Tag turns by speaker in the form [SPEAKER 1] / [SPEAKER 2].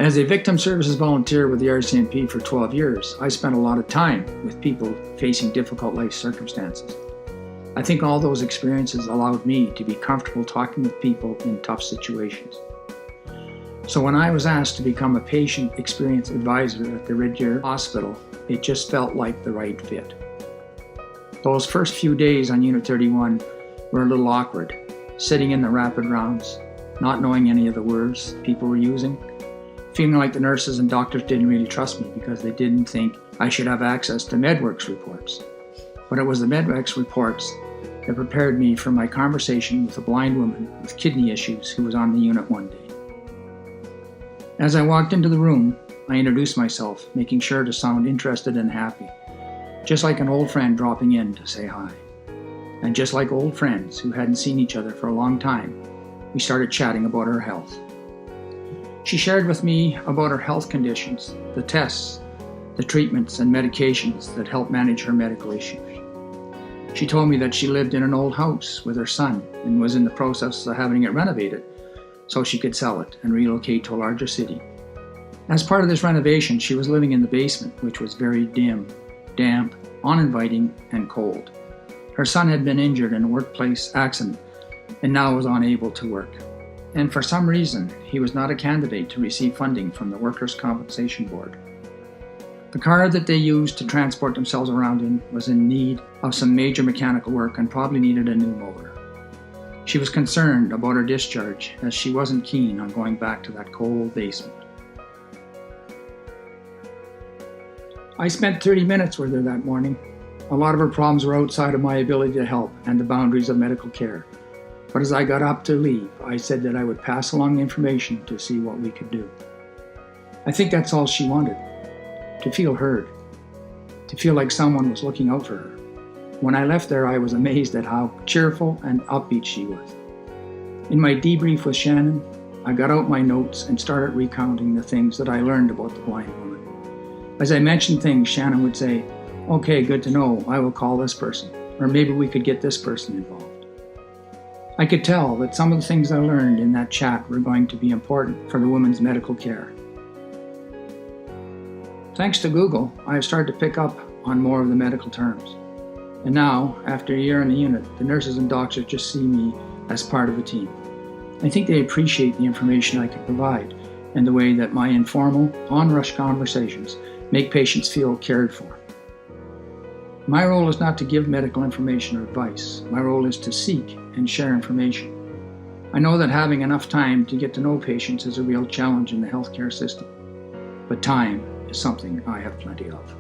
[SPEAKER 1] As a victim services volunteer with the RCMP for 12 years, I spent a lot of time with people facing difficult life circumstances. I think all those experiences allowed me to be comfortable talking with people in tough situations. So when I was asked to become a patient experience advisor at the Red Deer Hospital, it just felt like the right fit. Those first few days on Unit 31 were a little awkward, sitting in the rapid rounds, not knowing any of the words people were using, feeling like the nurses and doctors didn't really trust me because they didn't think I should have access to MedWorks reports. But it was the MedWorks reports that prepared me for my conversation with a blind woman with kidney issues who was on the unit one day. As I walked into the room, I introduced myself, making sure to sound interested and happy, just like an old friend dropping in to say hi. And just like old friends who hadn't seen each other for a long time, we started chatting about her health. She shared with me about her health conditions, the tests, the treatments and medications that help manage her medical issues. She told me that she lived in an old house with her son and was in the process of having it renovated so she could sell it and relocate to a larger city. As part of this renovation, she was living in the basement, which was very dim, damp, uninviting, and cold. Her son had been injured in a workplace accident and now was unable to work. And for some reason, he was not a candidate to receive funding from the Workers' Compensation Board. The car that they used to transport themselves around in was in need of some major mechanical work and probably needed a new motor. She was concerned about her discharge as she wasn't keen on going back to that cold basement. I spent 30 minutes with her that morning. A lot of her problems were outside of my ability to help and the boundaries of medical care. But as I got up to leave, I said that I would pass along the information to see what we could do. I think that's all she wanted, to feel heard, to feel like someone was looking out for her. When I left there, I was amazed at how cheerful and upbeat she was. In my debrief with Shannon, I got out my notes and started recounting the things that I learned about the blind woman. As I mentioned things, Shannon would say, "Okay, good to know, I will call this person," or maybe we could get this person involved. I could tell that some of the things I learned in that chat were going to be important for the woman's medical care. Thanks to Google, I have started to pick up on more of the medical terms. And now, after a year in the unit, the nurses and doctors just see me as part of a team. I think they appreciate the information I can provide and the way that my informal, unrushed conversations make patients feel cared for. My role is not to give medical information or advice. My role is to seek and share information. I know that having enough time to get to know patients is a real challenge in the healthcare system, but time is something I have plenty of.